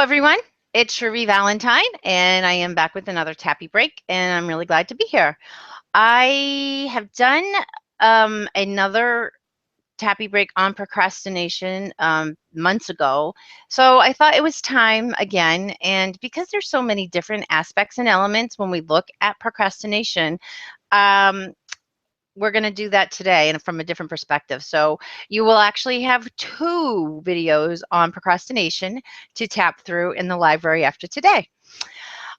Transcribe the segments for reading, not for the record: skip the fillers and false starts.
everyone. It's Cherie Valentine, and I am back with another Tappy break, and I'm really glad to be here. I have done another Tappy break on procrastination months ago, so I thought it was time again. And because there's so many different aspects and elements when we look at procrastination, um, we're going to do that today and from a different perspective. So you will actually have 2 videos on procrastination to tap through in the library after today.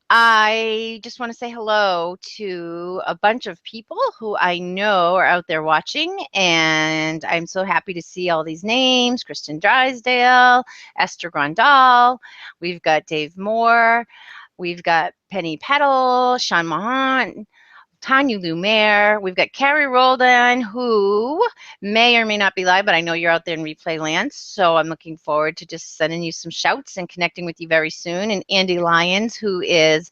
I just want to say hello to a bunch of people who I know are out there watching, and I'm so happy to see all these names: Kristen Drysdale, Esther Grandal, we've got Dave Moore, we've got Penny Petal, Sean Mahan, Tanya Lumiere. We've got Carrie Roldan, who may or may not be live, but I know you're out there in replay land. So I'm looking forward to just sending you some shouts and connecting with you very soon. And Andy Lyons, who is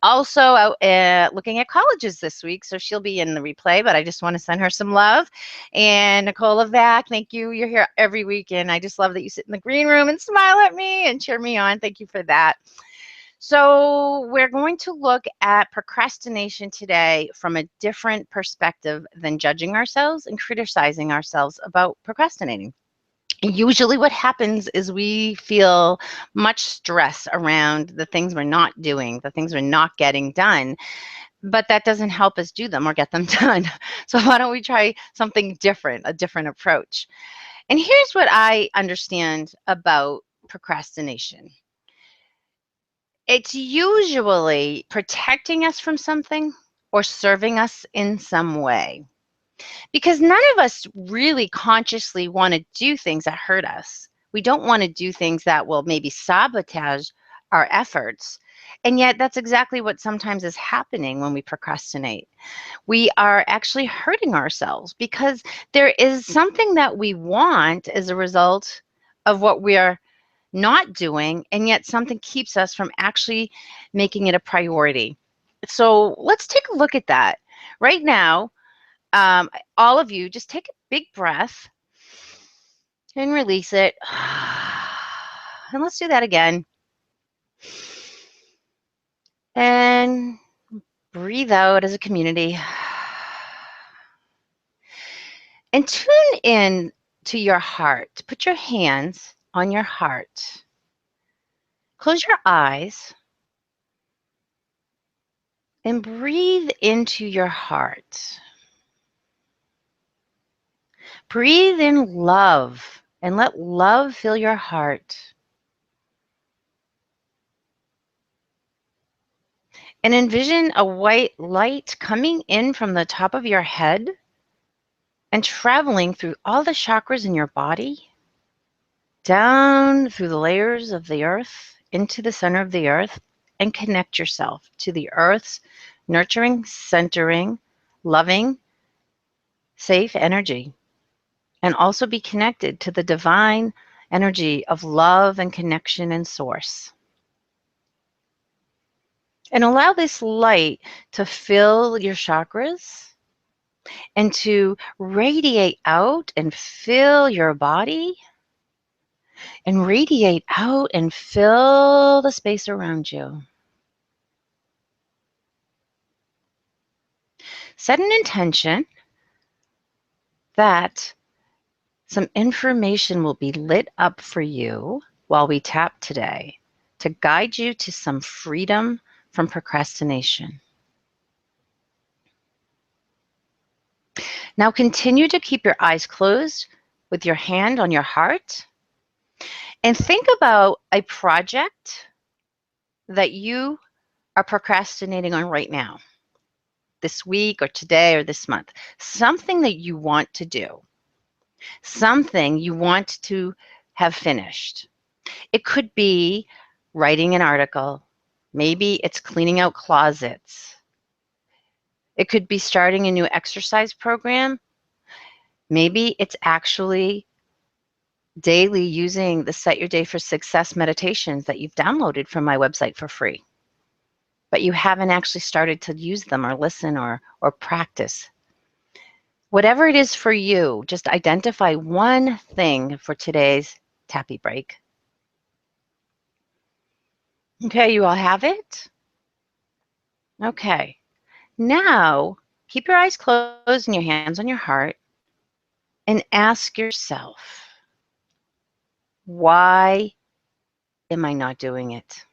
also out looking at colleges this week. So she'll be in the replay, but I just want to send her some love. And Nicola Vac, thank you. You're here every week. And I just love that you sit in the green room and smile at me and cheer me on. Thank you for that. So we're going to look at procrastination today from a different perspective than judging ourselves and criticizing ourselves about procrastinating. Usually what happens is we feel much stress around the things we're not doing, the things we're not getting done, but that doesn't help us do them or get them done. So why don't we try something different, a different approach? And here's what I understand about procrastination. It's usually protecting us from something or serving us in some way. Because none of us really consciously want to do things that hurt us. We don't want to do things that will maybe sabotage our efforts. And yet that's exactly what sometimes is happening when we procrastinate. We are actually hurting ourselves because there is something that we want as a result of what we are not doing, and yet something keeps us from actually making it a priority. So let's take a look at that. Right now, all of you, just take a big breath and release it. And let's do that again. And breathe out as a community. And tune in to your heart. Put your hands on your heart. Close your eyes and breathe into your heart. Breathe in love and let love fill your heart. And envision a white light coming in from the top of your head and traveling through all the chakras in your body, down through the layers of the earth, into the center of the earth, and connect yourself to the earth's nurturing, centering, loving, safe energy. And also be connected to the divine energy of love and connection and source. And allow this light to fill your chakras and to radiate out and fill your body and radiate out and fill the space around you. Set an intention that some information will be lit up for you while we tap today to guide you to some freedom from procrastination. Now continue to keep your eyes closed with your hand on your heart and think about a project that you are procrastinating on right now, this week or today or this month, something that you want to do, something you want to have finished. It could be writing an article. Maybe it's cleaning out closets. It could be starting a new exercise program. Maybe it's actually daily using the Set Your Day for Success meditations that you've downloaded from my website for free, but you haven't actually started to use them or listen or practice. Whatever it is for you, just identify one thing for today's Tappy break. Okay, you all have it? Okay. Now, keep your eyes closed and your hands on your heart and ask yourself, why am I not doing it?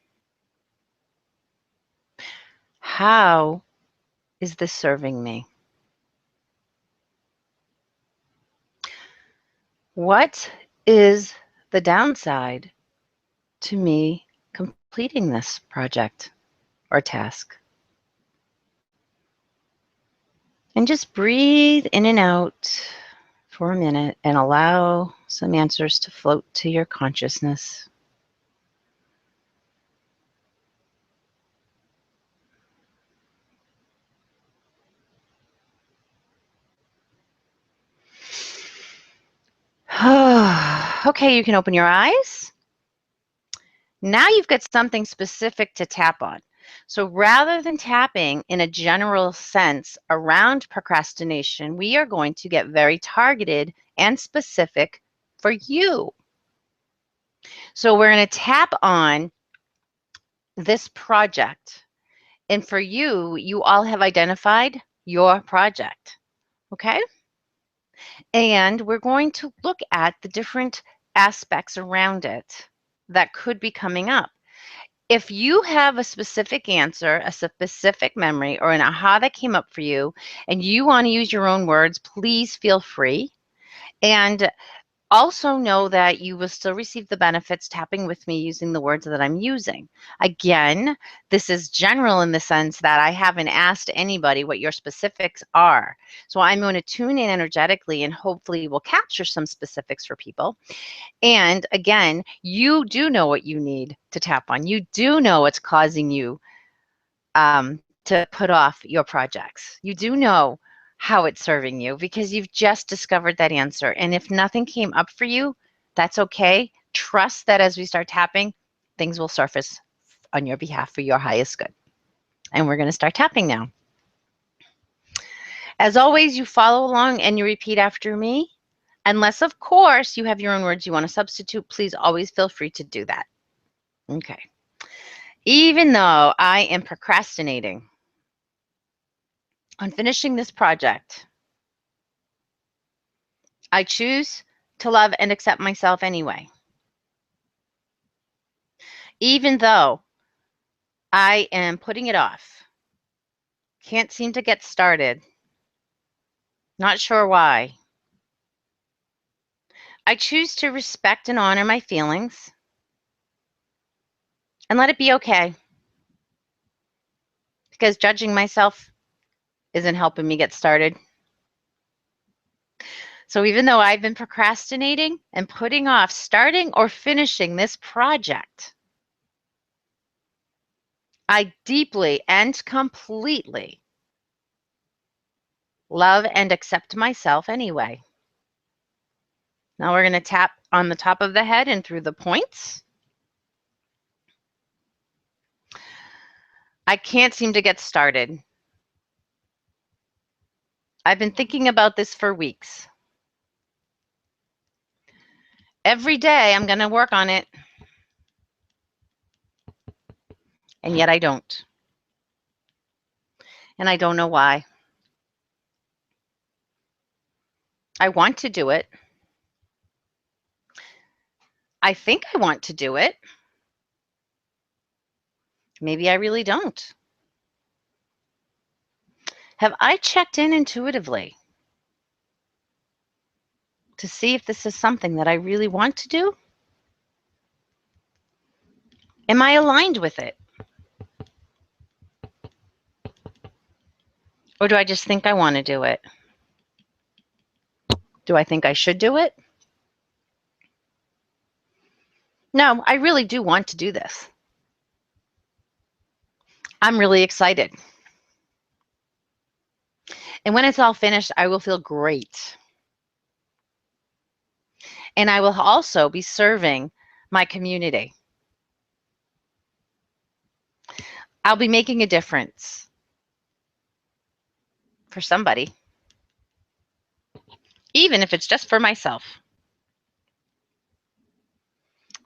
How is this serving me? What is the downside to me completing this project or task? And just breathe in and out for a minute and allow some answers to float to your consciousness. Okay, you can open your eyes. Now you've got something specific to tap on. So rather than tapping in a general sense around procrastination, we are going to get very targeted and specific for you. So we're going to tap on this project. And for you, you all have identified your project. Okay? And we're going to look at the different aspects around it that could be coming up. If you have a specific answer, a specific memory, or an aha that came up for you, and you want to use your own words, please feel free. And also know that you will still receive the benefits tapping with me using the words that I'm using. Again, this is general in the sense that I haven't asked anybody what your specifics are. So I'm going to tune in energetically and hopefully will capture some specifics for people. And again, you do know what you need to tap on. You do know what's causing you to put off your projects. You do know how it's serving you because you've just discovered that answer. And if nothing came up for you, that's okay. Trust that as we start tapping, things will surface on your behalf for your highest good. And we're going to start tapping now. As always, you follow along and you repeat after me. Unless, of course, you have your own words you want to substitute, please always feel free to do that. Okay. Even though I am procrastinating on finishing this project, I choose to love and accept myself anyway. Even though I am putting it off, can't seem to get started, not sure why. I choose to respect and honor my feelings and let it be okay, because judging myself isn't helping me get started. So even though I've been procrastinating and putting off starting or finishing this project, I deeply and completely love and accept myself anyway. Now we're going to tap on the top of the head and through the points. I can't seem to get started. I've been thinking about this for weeks. Every day I'm going to work on it, and yet I don't. And I don't know why. I want to do it. I think I want to do it. Maybe I really don't. Have I checked in intuitively to see if this is something that I really want to do? Am I aligned with it? Or do I just think I want to do it? Do I think I should do it? No, I really do want to do this. I'm really excited. And when it's all finished, I will feel great. And I will also be serving my community. I'll be making a difference for somebody, even if it's just for myself.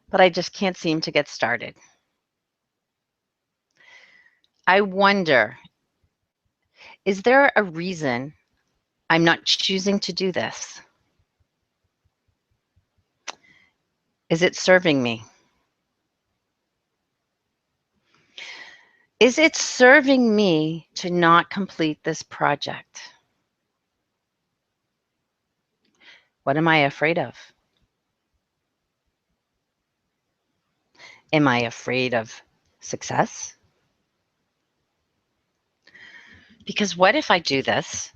But I just can't seem to get started. I wonder, is there a reason I'm not choosing to do this? Is it serving me? Is it serving me to not complete this project? What am I afraid of? Am I afraid of success? Because what if I do this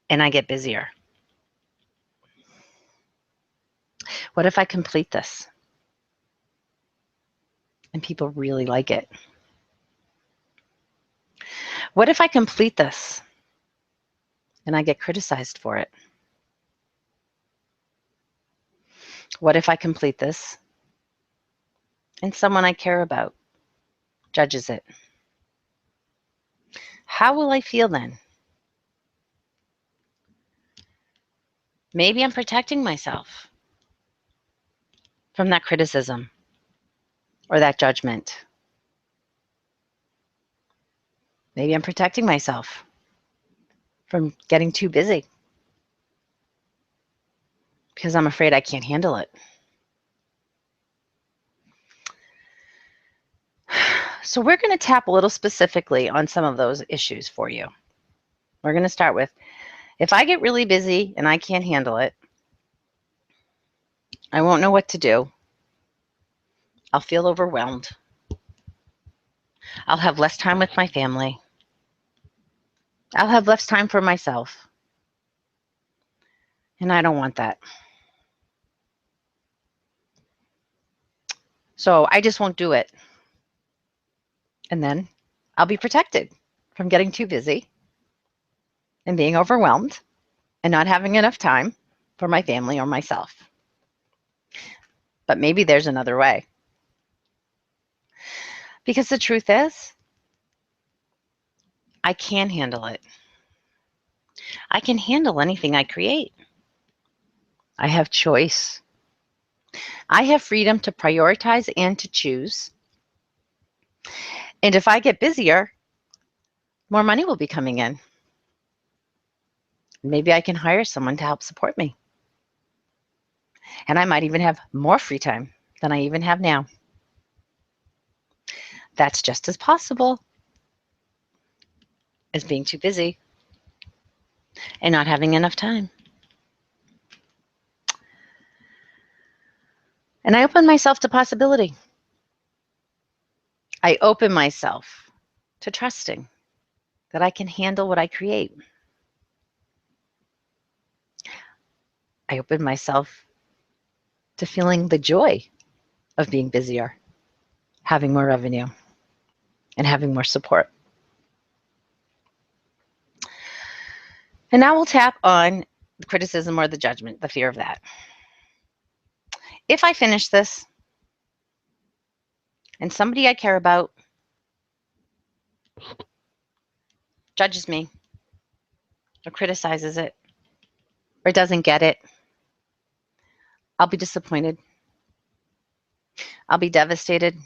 and I get busier? What if I complete this and people really like it? What if I complete this and I get criticized for it? What if I complete this and someone I care about judges it? How will I feel then? Maybe I'm protecting myself from that criticism or that judgment. Maybe I'm protecting myself from getting too busy because I'm afraid I can't handle it. So we're going to tap a little specifically on some of those issues for you. We're going to start with, if I get really busy and I can't handle it, I won't know what to do. I'll feel overwhelmed. I'll have less time with my family. I'll have less time for myself. And I don't want that. So I just won't do it. And then I'll be protected from getting too busy and being overwhelmed and not having enough time for my family or myself. But maybe there's another way. Because the truth is, I can handle it. I can handle anything I create. I have choice. I have freedom to prioritize and to choose. And if I get busier, more money will be coming in. Maybe I can hire someone to help support me. And I might even have more free time than I even have now. That's just as possible as being too busy and not having enough time. And I open myself to possibility. I open myself to trusting that I can handle what I create. I open myself to feeling the joy of being busier, having more revenue, and having more support. And now we'll tap on the criticism or the judgment, the fear of that. If I finish this and somebody I care about judges me or criticizes it or doesn't get it, I'll be disappointed. I'll be devastated.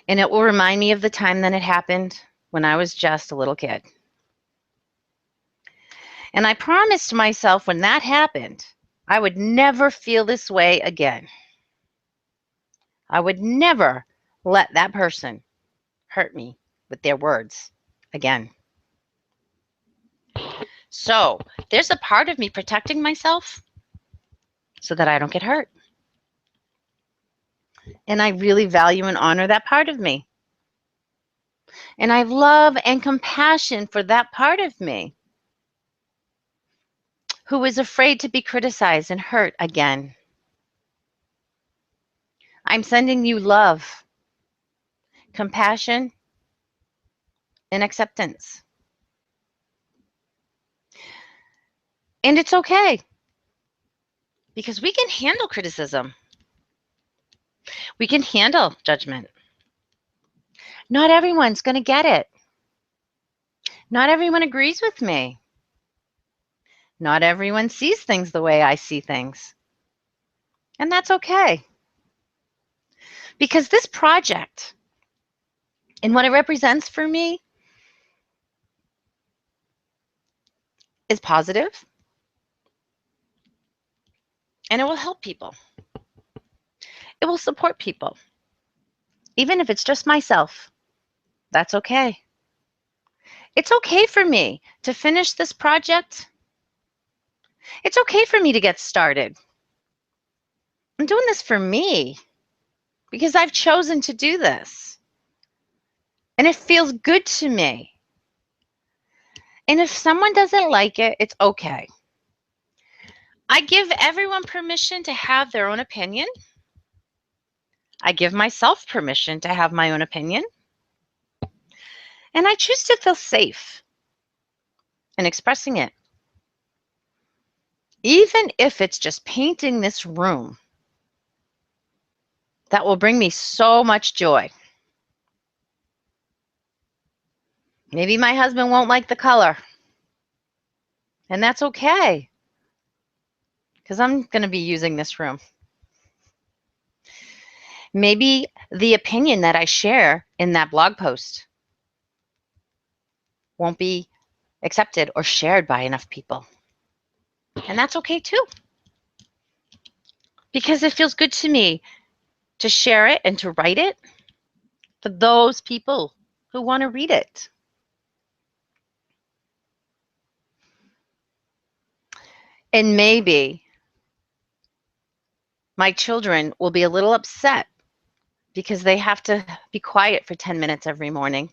And it will remind me of the time that it happened when I was just a little kid. And I promised myself when that happened, I would never feel this way again. I would never let that person hurt me with their words again. So there's a part of me protecting myself so that I don't get hurt. And I really value and honor that part of me. And I have love and compassion for that part of me who is afraid to be criticized and hurt again. I'm sending you love, compassion, and acceptance. And it's okay because we can handle criticism. We can handle judgment. Not everyone's going to get it. Not everyone agrees with me. Not everyone sees things the way I see things. And that's okay. Because this project and what it represents for me is positive, and it will help people. It will support people. Even if it's just myself, that's okay. It's okay for me to finish this project. It's okay for me to get started. I'm doing this for me because I've chosen to do this. And it feels good to me. And if someone doesn't like it, it's okay. I give everyone permission to have their own opinion. I give myself permission to have my own opinion. And I choose to feel safe in expressing it. Even if it's just painting this room, that will bring me so much joy. Maybe my husband won't like the color. And that's okay, because I'm going to be using this room. Maybe the opinion that I share in that blog post won't be accepted or shared by enough people. And that's okay too, because it feels good to me to share it and to write it for those people who want to read it. And maybe my children will be a little upset because they have to be quiet for 10 minutes every morning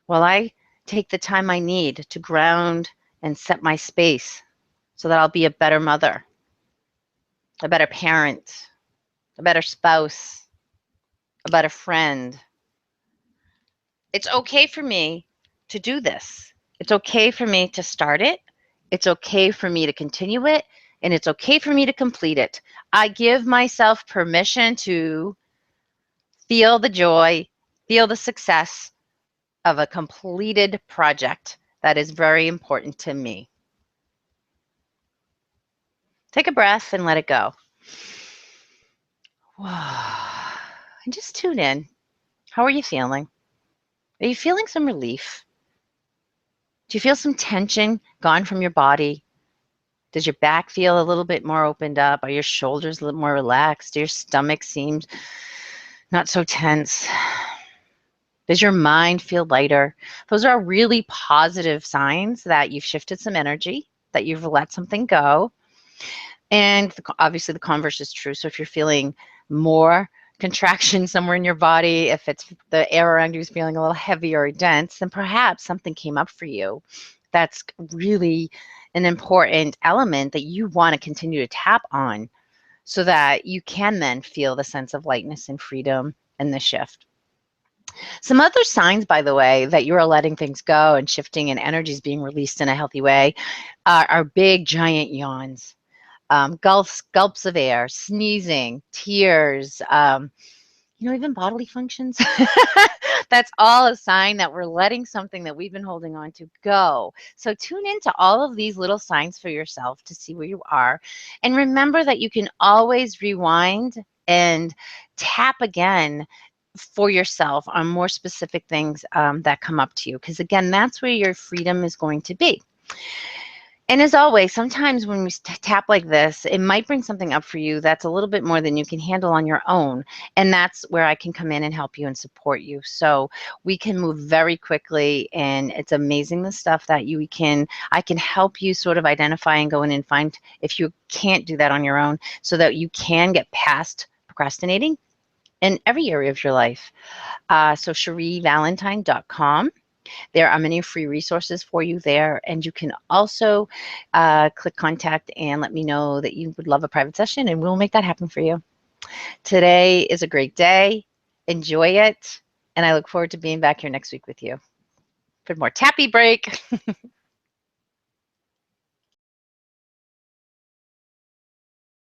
while I take the time I need to ground and set my space so that I'll be a better mother, a better parent, a better spouse, a better friend. It's okay for me to do this. It's okay for me to start it. It's okay for me to continue it. And it's okay for me to complete it. I give myself permission to feel the joy, feel the success of a completed project that is very important to me. Take a breath and let it go. And just tune in. How are you feeling? Are you feeling some relief? Do you feel some tension gone from your body? Does your back feel a little bit more opened up? Are your shoulders a little more relaxed? Do your stomach seem not so tense? Does your mind feel lighter? Those are really positive signs that you've shifted some energy, that you've let something go. And obviously the converse is true. So if you're feeling more contraction somewhere in your body, if it's the air around you is feeling a little heavy or dense, then perhaps something came up for you that's really an important element that you want to continue to tap on so that you can then feel the sense of lightness and freedom and the shift. Some other signs, by the way, that you are letting things go and shifting and energy is being released in a healthy way are big, giant yawns. Gulps of air, sneezing, tears, even bodily functions. That's all a sign that we're letting something that we've been holding on to go. So tune into all of these little signs for yourself to see where you are. And remember that you can always rewind and tap again for yourself on more specific things that come up to you. Because again, that's where your freedom is going to be. And as always, sometimes when we tap like this, it might bring something up for you that's a little bit more than you can handle on your own. And that's where I can come in and help you and support you. So we can move very quickly, and it's amazing the stuff that I can help you sort of identify and go in and find if you can't do that on your own so that you can get past procrastinating in every area of your life. So CherieValentine.com. There are many free resources for you there, and you can also click contact and let me know that you would love a private session, and we'll make that happen for you. Today is a great day. Enjoy it, and I look forward to being back here next week with you for more Tappy Break.